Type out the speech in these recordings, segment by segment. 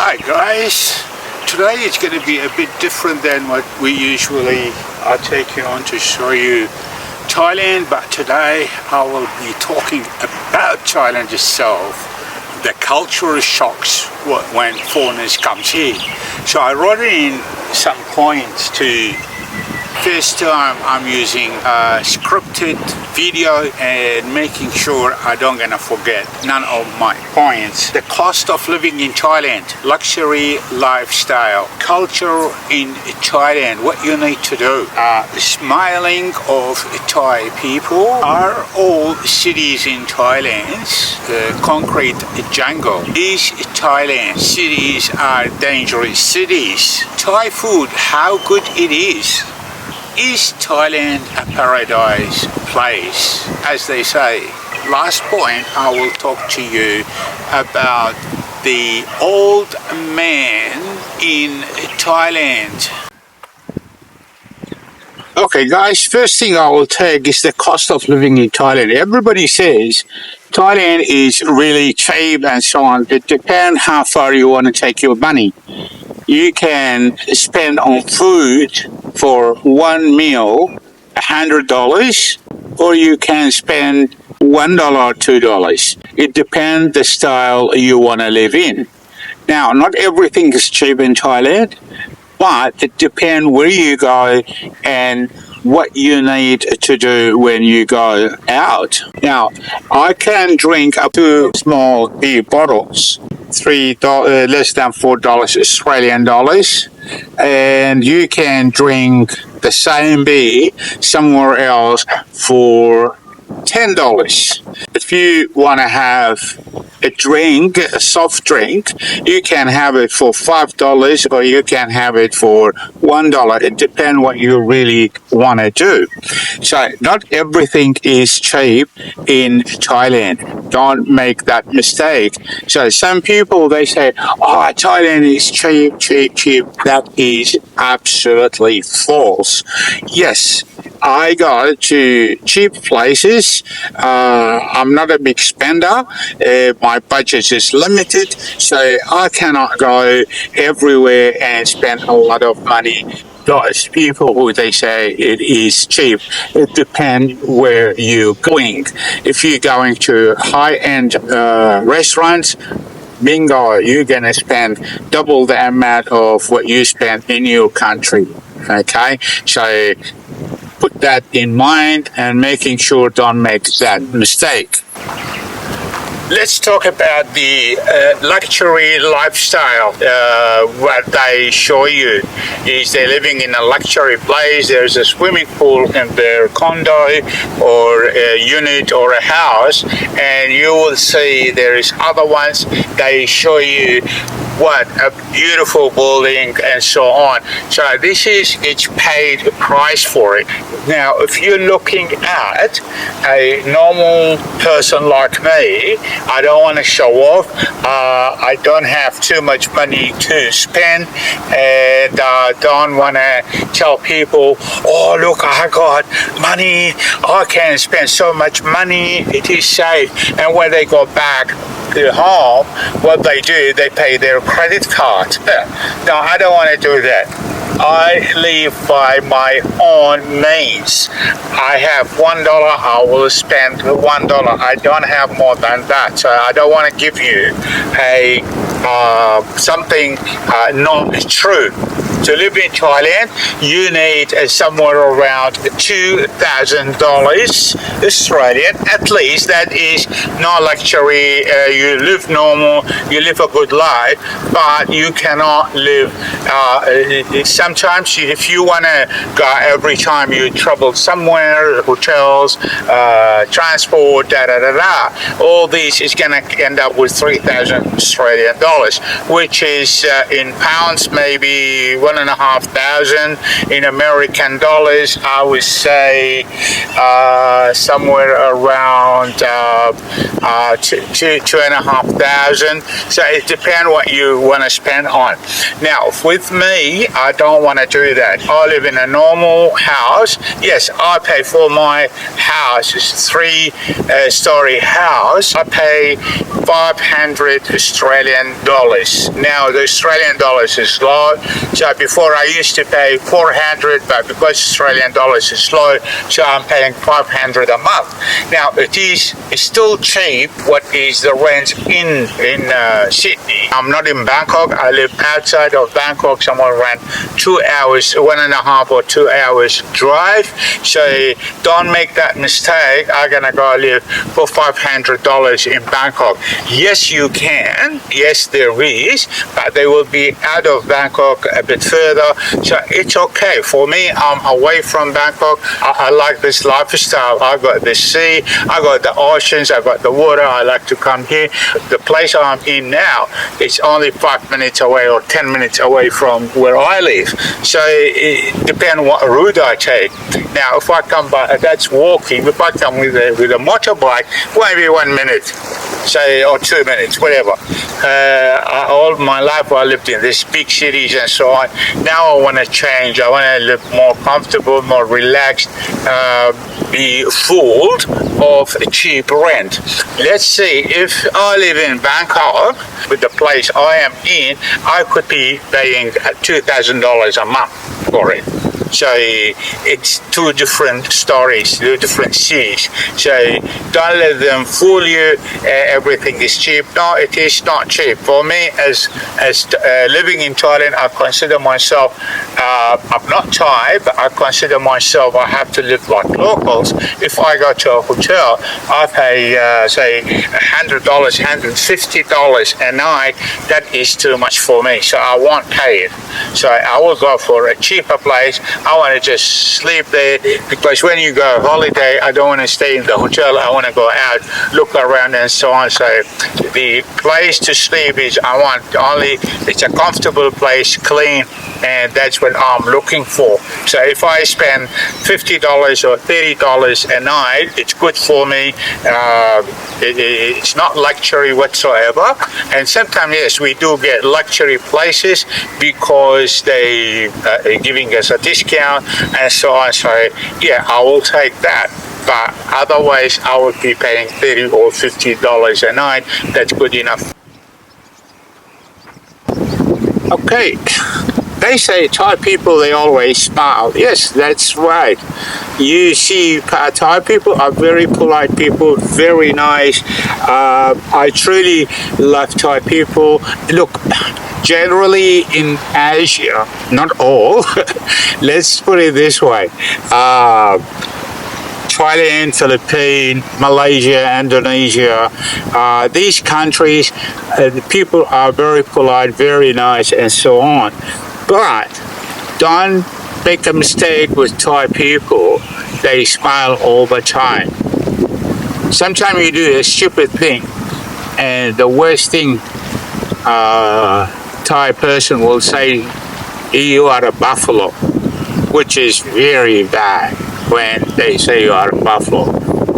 Hi guys, today it's going to be a bit different than what we usually are taking on to show you Thailand, but today I will be talking about Thailand itself, the cultural shocks when foreigners come here. So I wrote in some points to first time I'm using a scripted video and making sure I don't gonna forget none of my points. The cost of living in Thailand, luxury lifestyle, culture in Thailand, what you need to do. Smiling of Thai people. Are all cities in Thailand concrete jungle? These Thailand cities are dangerous cities. Thai food, how good it is. Is Thailand a paradise place, as they say? Last point, I will talk to you about the old man in Thailand. Okay guys, first thing I will take is the cost of living in Thailand. Everybody says Thailand is really cheap and so on. It depends how far you want to take your money. You can spend on food for one meal $100, or you can spend $1 or $2. It depends the style you want to live in. Now, not everything is cheap in Thailand, but it depends where you go and what you need to do when you go out. Now, I can drink up to small beer bottles, $3 less than $4 Australian dollars, and you can drink the same beer somewhere else for $10. If you want to have a drink, a soft drink, you can have it for $5 or you can have it for $1. It depends what you really want to do. So not everything is cheap in Thailand. Don't make that mistake. So some people, they say, oh, Thailand is cheap, cheap, cheap. That is absolutely false. Yes, I go to cheap places. I'm not a big spender. My budget is limited, so I cannot go everywhere and spend a lot of money. Those people who they say it is cheap, it depends where you're going. If you're going to high-end restaurants, bingo, you're gonna spend double the amount of what you spend in your country. Okay, so put that in mind and making sure don't make that mistake. Let's talk about the luxury lifestyle. What they show you is they're living in a luxury place. There's a swimming pool in their condo or a unit or a house, and you will see there is other ones. They show you what a beautiful building and so on. So this is each paid price for it. Now, if you're looking at a normal person like me, I don't want to show off. I don't have too much money to spend, and don't want to tell people, oh look, I got money, I can spend so much money, it is safe. And when they go back to home, what they do, they pay their credit card. No, I don't want to do that. I live by my own means. I have $1, I will spend $1. I don't have more than that. So I don't want to give you something not true. To live in Thailand, you need somewhere around $2,000 Australian, at least. That is not luxury. You live normal, you live a good life, but you cannot live. Sometimes, if you want to go every time you travel somewhere, hotels, transport, all this is going to end up with $3,000 Australian dollars, which is in pounds maybe 1,500 in American dollars. I would say somewhere around 2,500. So it depends what you want to spend on. Now, with me, I don't want to do that. I live in a normal house. Yes, I pay for my house. It's a three-story house. I pay 500 Australian dollars. Now, the Australian dollars is low. So before I used to pay 400, but because Australian dollars is low, so I'm paying 500 a month. Now, it's still cheap. What is the rent in Sydney? I'm not in Bangkok. I live outside of Bangkok, somewhere around 2 hours, 1.5 or 2 hours drive. So don't make that mistake. I'm gonna go live for $500 in Bangkok. Yes, you can. Yes, there is, but they will be out of Bangkok a bit further. So it's okay. For me, I'm away from Bangkok. I like this lifestyle. I got the sea, I got the oceans, I got the water. I like to come here. The place I'm in now, it's only 5 minutes away or 10 minutes away from where I live. So it depends what route I take. Now, if I come by, that's walking. If I come with a motorbike, maybe 1 minute, say, or 2 minutes, whatever. All my life I lived in these big cities and so on. Now I want to change. I want to live more comfortable, more relaxed, be fooled of a cheap rent. Let's see, if I live in Bangkok, with the place I am in, I could be paying $2,000 a month for it. So it's two different stories, two different cities. So don't let them fool you. Everything is cheap. No, it is not cheap. For me, as living in Thailand, I consider myself, I'm not Thai, but I consider myself, I have to live like locals. If I go to a hotel, I pay, say, $100, $150 a night. That is too much for me. So I won't pay it. So I will go for a cheaper place. I want to just sleep there, because when you go holiday, I don't want to stay in the hotel. I want to go out, look around and so on. So the place to sleep is, I want only, it's a comfortable place, clean, and that's what I'm looking for. So if I spend $50 or $30 a night, it's good for me. It's not luxury whatsoever. And sometimes, yes, we do get luxury places because they are giving us a discount and so on. So yeah, I will take that. But otherwise, I would be paying $30 or $50 a night. That's good enough. Okay. They say Thai people, they always smile. Yes, that's right. You see, Thai people are very polite people, very nice. I truly love Thai people. Look, generally in Asia, not all, let's put it this way. Thailand, Philippines, Malaysia, Indonesia, these countries, the people are very polite, very nice, and so on. But don't make a mistake with Thai people. They smile all the time. Sometimes you do a stupid thing, and the worst thing Thai person will say, you are a buffalo, which is very bad when they say you are a buffalo,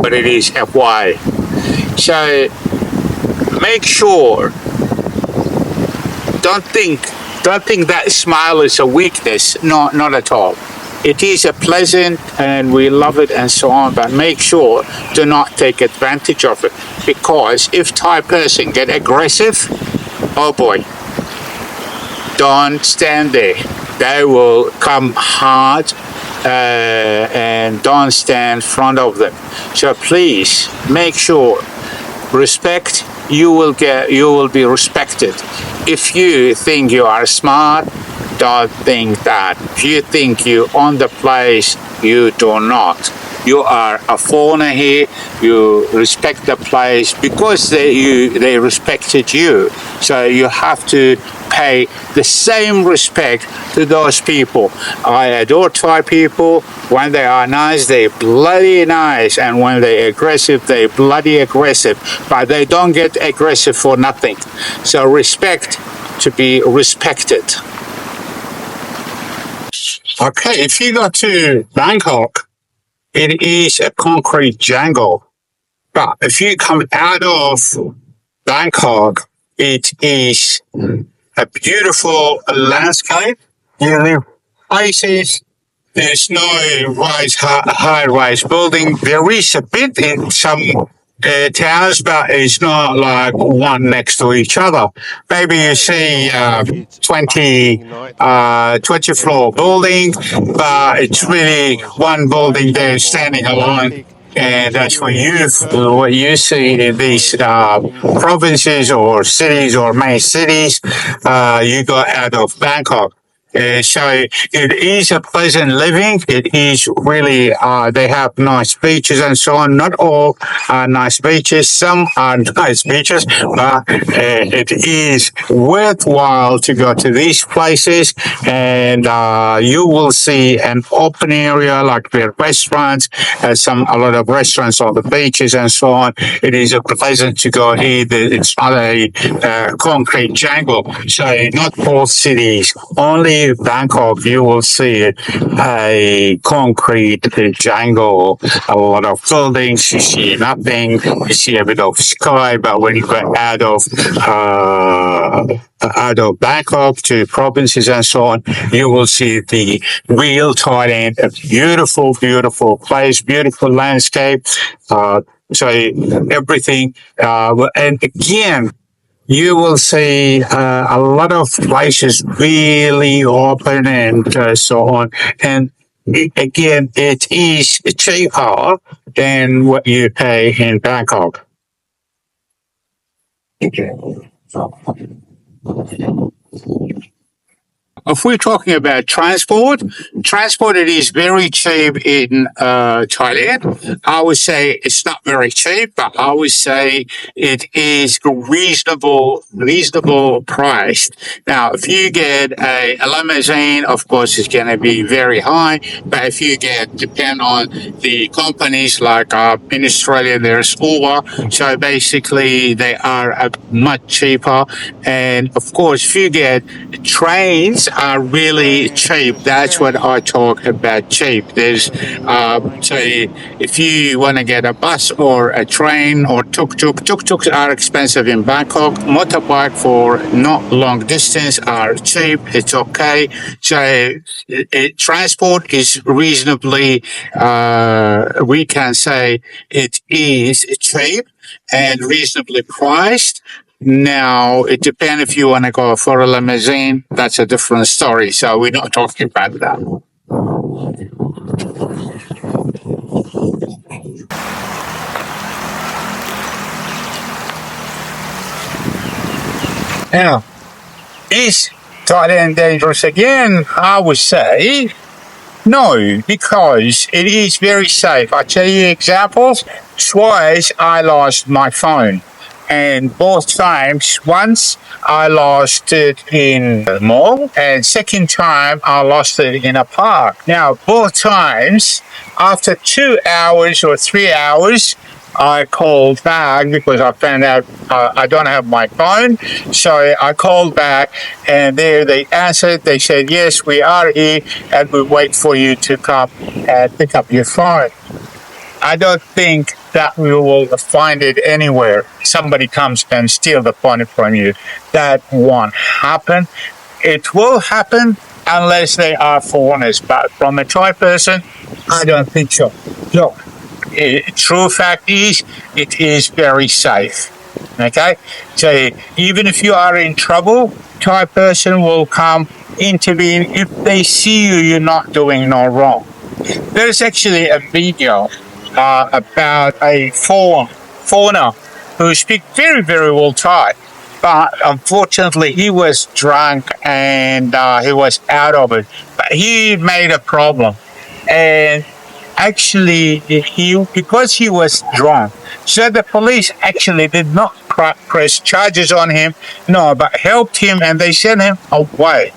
but it is FY. So make sure, don't think that smile is a weakness. No, not at all. It is a pleasant and we love it and so on, but make sure do not take advantage of it, because if Thai person get aggressive, oh boy, don't stand there. They will come hard, and don't stand in front of them. So please make sure, respect, you will be respected. If you think you are smart, don't think that. If you think you own the place, you do not. You are a foreigner here. You respect the place because they respected you. So you have to pay the same respect to those people. I adore Thai people. When they are nice, they bloody nice, and when they aggressive, they bloody aggressive. But they don't get aggressive for nothing. So respect to be respected. Okay, if you go to Bangkok, it is a concrete jungle. But if you come out of Bangkok, it is a beautiful landscape. You live places. There's no high-rise building. There is a bit in some towns, but it's not like one next to each other. Maybe you see 20 floor building, but it's really one building there standing alone. And that's what you see in these provinces or cities or main cities. You go out of Bangkok. So it is a pleasant living. It is really, they have nice beaches and so on. Not all are nice beaches. Some are nice beaches, but it is worthwhile to go to these places, and you will see an open area like the restaurants, a lot of restaurants on the beaches and so on. It is a pleasant to go here. It's not a concrete jungle. So not all cities, only Bangkok, you will see a concrete jungle, a lot of buildings. You see nothing. You see a bit of sky, but when you go out of Bangkok to provinces and so on, you will see the real Thailand. A beautiful, beautiful place, beautiful landscape. So everything, and again, you will see a lot of places really open and so on. And again, it is cheaper than what you pay in Bangkok. If we're talking about transport it is very cheap in Thailand. I would say it's not very cheap, but I would say it is reasonable priced. Now, if you get a limousine, of course, it's going to be very high. But if you depend on the companies like in Australia, there's Uber. So basically, they are much cheaper. And of course, if you get trains, are really cheap. That's what I talk about cheap. There's so if you want to get a bus or a train or tuk-tuks are expensive in Bangkok. Motorbike for not long distance are cheap. It's okay. So transport is reasonably, we can say it is cheap and reasonably priced. Now, it depends if you want to go for a limousine. That's a different story. So we're not talking about that. Now, is Thailand dangerous again? I would say no, because it is very safe. I tell you examples. Twice I lost my phone. And both times, once I lost it in the mall, and second time I lost it in a park. Now, both times, after 2 hours or 3 hours, I called back because I found out I don't have my phone. So I called back, and there they answered. They said, yes, we are here, and we wait for you to come and pick up your phone. I don't think that we will find it anywhere. Somebody comes and steal the phone from you. That won't happen. It will happen unless they are foreigners. But from a Thai person, I don't think so. Look, true fact is, it is very safe. Okay? So even if you are in trouble, Thai person will come intervene if they see you're not doing no wrong. There's actually a video about a foreigner who speaks very, very well Thai. But unfortunately, he was drunk and he was out of it. But he made a problem. And actually, because he was drunk, so the police actually did not press charges on him, no, but helped him and they sent him away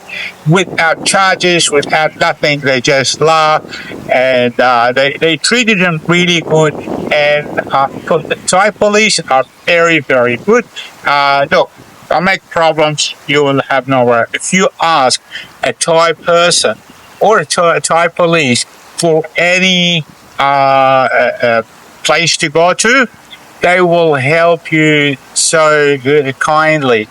without charges, without nothing. They just laughed and they treated him really good. And the Thai police are very, very good. Look, don't make problems, you will have nowhere. If you ask a Thai person or a Thai police for any place to go to, they will help you so kindly.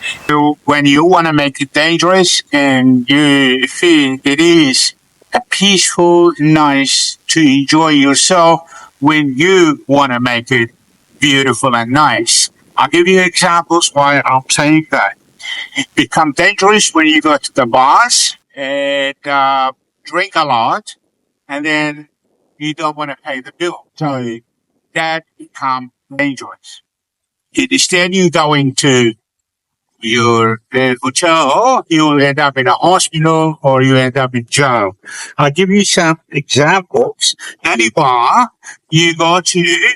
When you want to make it dangerous and you feel it is a peaceful, nice to enjoy yourself when you want to make it beautiful and nice. I'll give you examples why I'm saying that. Become dangerous when you go to the bars and drink a lot, and then you don't want to pay the bill. So that become dangerous. Instead, you going to your hotel, you will end up in a hospital or you end up in jail. I'll give you some examples. Any bar you go to,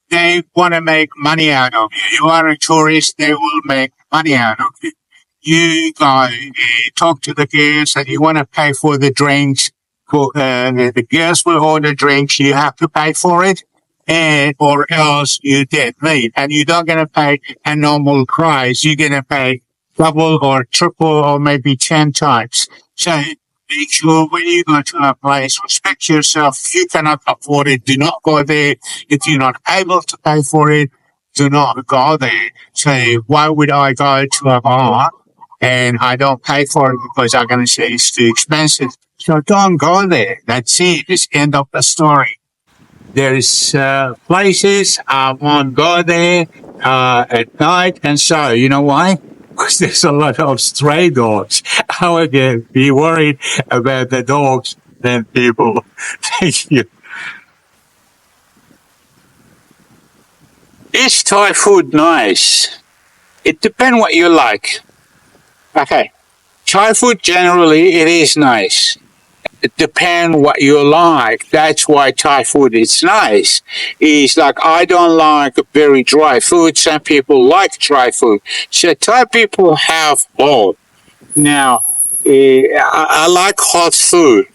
they want to make money out of you. You are a tourist, they will make money out of you. You go, talk to the girls and you want to pay for the drinks. The girls will order drinks, you have to pay for it, and or else you dead meat. And you're not going to pay a normal price. You're going to pay double or triple or maybe 10 times. So make sure when you go to a place, respect yourself. If you cannot afford it, do not go there. If you're not able to pay for it, do not go there. Say, why would I go to a bar and I don't pay for it because I'm going to say it's too expensive? So don't go there. That's it. It's end of the story. There's places I won't go there at night, and so you know why? Because there's a lot of stray dogs. I would be worried about the dogs than people. Thank you. Is Thai food nice? It depends what you like. Okay. Thai food generally it is nice. It depends what you like. That's why Thai food is nice. It's like I don't like very dry food. Some people like dry food. So Thai people have both. Now, I like hot food.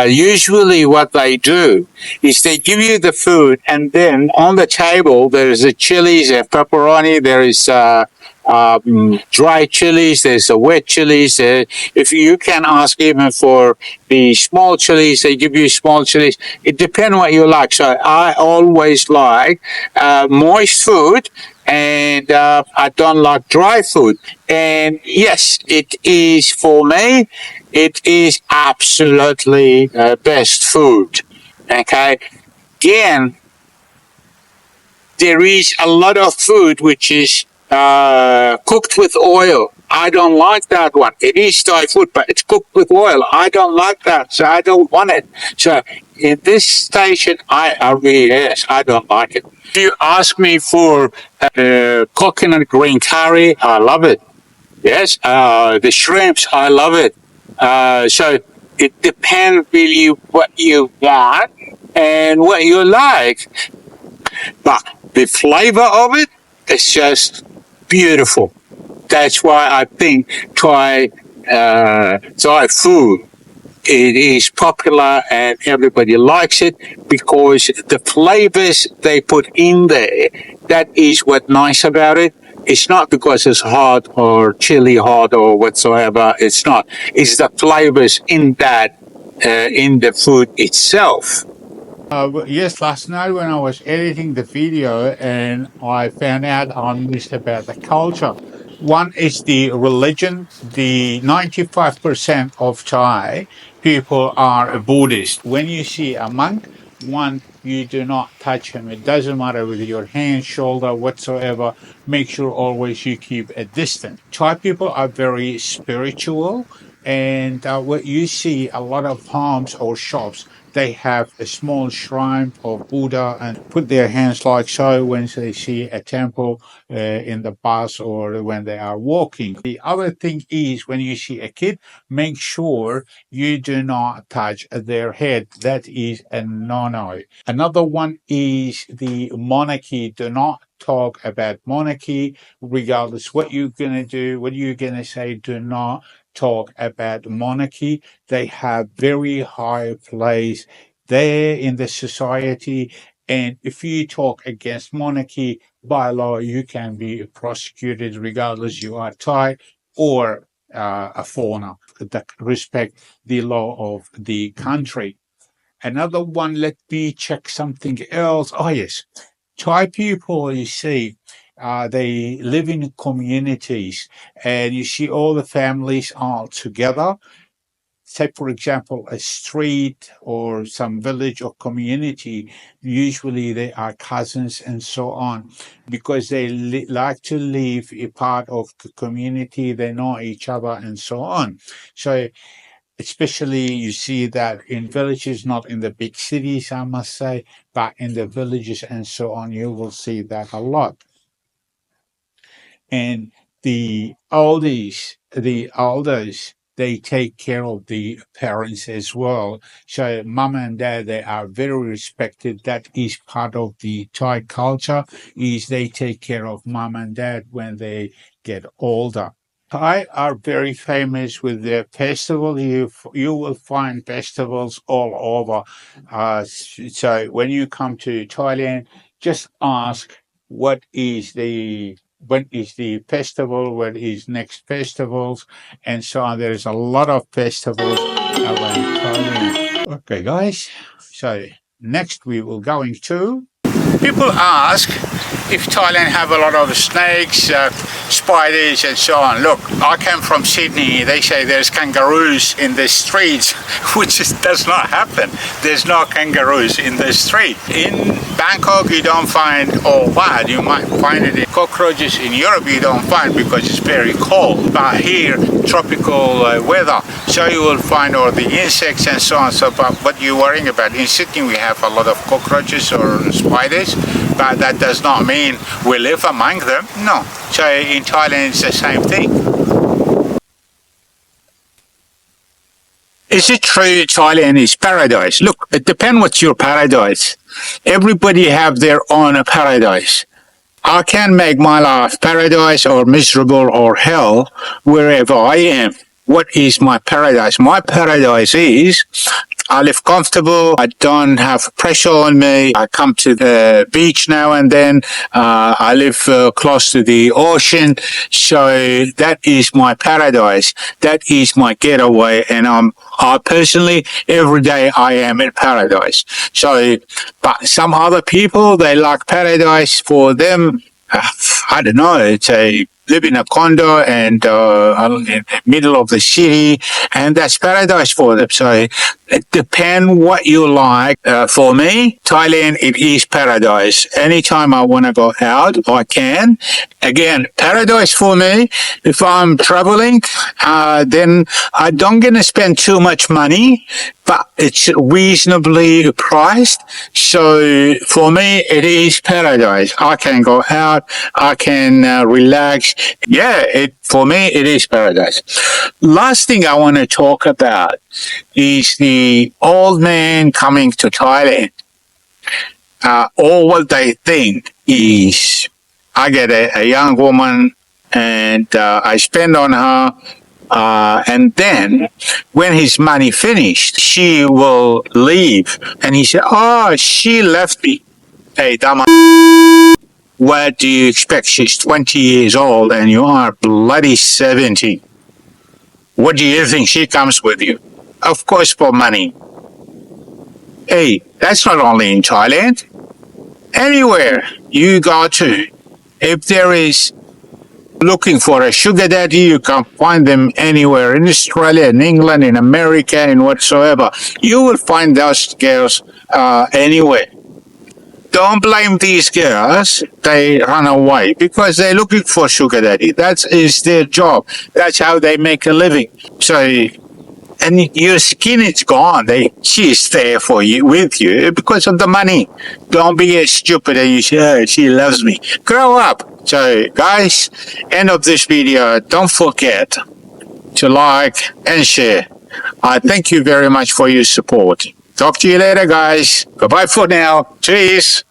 Usually, what they do is they give you the food, and then on the table there is a chilies, a pepperoni, there is dry chilies, there's a wet chilies. If you can ask even for the small chilies, they give you small chilies. It depends what you like. So I always like moist food, and I don't like dry food. And yes, it is for me. It is absolutely best food. Okay. Again, there is a lot of food which is cooked with oil. I don't like that one. It is Thai food, but it's cooked with oil. I don't like that, so I don't want it. So in this station, I really yes, I don't like it. If you ask me for coconut green curry, I love it. Yes, the shrimps, I love it. So it depends really what you want and what you like. But the flavor of it is just beautiful. That's why I think Thai food it is popular and everybody likes it because the flavors they put in there. That is what nice about it. It's not because it's hot or chili hot or whatsoever. It's not. It's the flavors in that in the food itself. Yes, last night when I was editing the video and I found out I missed about the culture. One is the religion. The 95% of Thai people are Buddhist. When you see a monk, one, you do not touch him. It doesn't matter with your hand, shoulder, whatsoever. Make sure always you keep a distance. Thai people are very spiritual. And what you see a lot of homes or shops they have a small shrine of Buddha and put their hands like so when they see a temple in the bus or when they are walking. The other thing is when you see a kid, make sure you do not touch their head. That is a no-no. Another one is the monarchy. Do not talk about monarchy, regardless what you're going to do, what you're going to say. Do not talk about monarchy. They have very high place there in the society. And if you talk against monarchy by law, you can be prosecuted regardless you are Thai or a foreigner that respect the law of the country. Another one, let me check something else. Oh, yes. Thai people, you see, they live in communities, and you see all the families are together. Say, for example, a street or some village or community, usually they are cousins and so on, because they like to live a part of the community, they know each other and so on. So, especially you see that in villages, not in the big cities, I must say, but in the villages and so on, you will see that a lot. And the elders, they take care of the parents as well. So mom and dad, they are very respected. That is part of the Thai culture, is they take care of mom and dad when they get older. Thai are very famous with their festival. You will find festivals all over. So when you come to Thailand, just ask when is the festival, when is next festivals, and so on. There is a lot of festivals around Thailand. Okay, guys. So next we will going to. People ask if Thailand have a lot of snakes, spiders and so on. Look, I came from Sydney. They say there's kangaroos in the streets, which does not happen. There's no kangaroos in the street. In Bangkok, you don't find, or what, you might find it in cockroaches. In Europe, you don't find because it's very cold. But here, tropical weather, so you will find all the insects and so on. So, but what you're worrying about, in Sydney, we have a lot of cockroaches or spiders, but that does not mean we live among them. No. So in Thailand, it's the same thing. Is it true Thailand is paradise? Look, it depends what's your paradise. Everybody have their own paradise. I can make my life paradise or miserable or hell wherever I am. What is my paradise? My paradise is I live comfortable. I don't have pressure on me. I come to the beach now and then. I live close to the ocean. So that is my paradise. That is my getaway. And I personally, every day I am in paradise. So, but some other people, they like paradise for them. I don't know. It's a live in a condo and in the middle of the city, and that's paradise for them. So it depends what you like. For me, Thailand, it is paradise. Anytime I want to go out, I can. Again, paradise for me. If I'm traveling, then I don't gonna spend too much money, but it's reasonably priced. So for me, it is paradise. I can go out. I can relax. Yeah, for me, it is paradise. Last thing I want to talk about is the old man coming to Thailand. All what they think is I get a young woman and I spend on her. And then when his money finished, she will leave. And he said, oh, she left me. Hey, Dama, what do you expect? She's 20 years old and you are bloody 70. What do you think she comes with you? Of course, for money. Hey, that's not only in Thailand. Anywhere you go to, if there is looking for a sugar daddy, you can find them anywhere in Australia, in England, in America, and whatsoever. You will find those girls anywhere. Don't blame these girls. They run away because they're looking for sugar daddy. That is their job. That's how they make a living. So, and your skin is gone. She's there for you, with you, because of the money. Don't be as stupid and you say, oh, she loves me. Grow up. So, guys, end of this video. Don't forget to like and share. I thank you very much for your support. Talk to you later, guys. Goodbye for now. Cheers.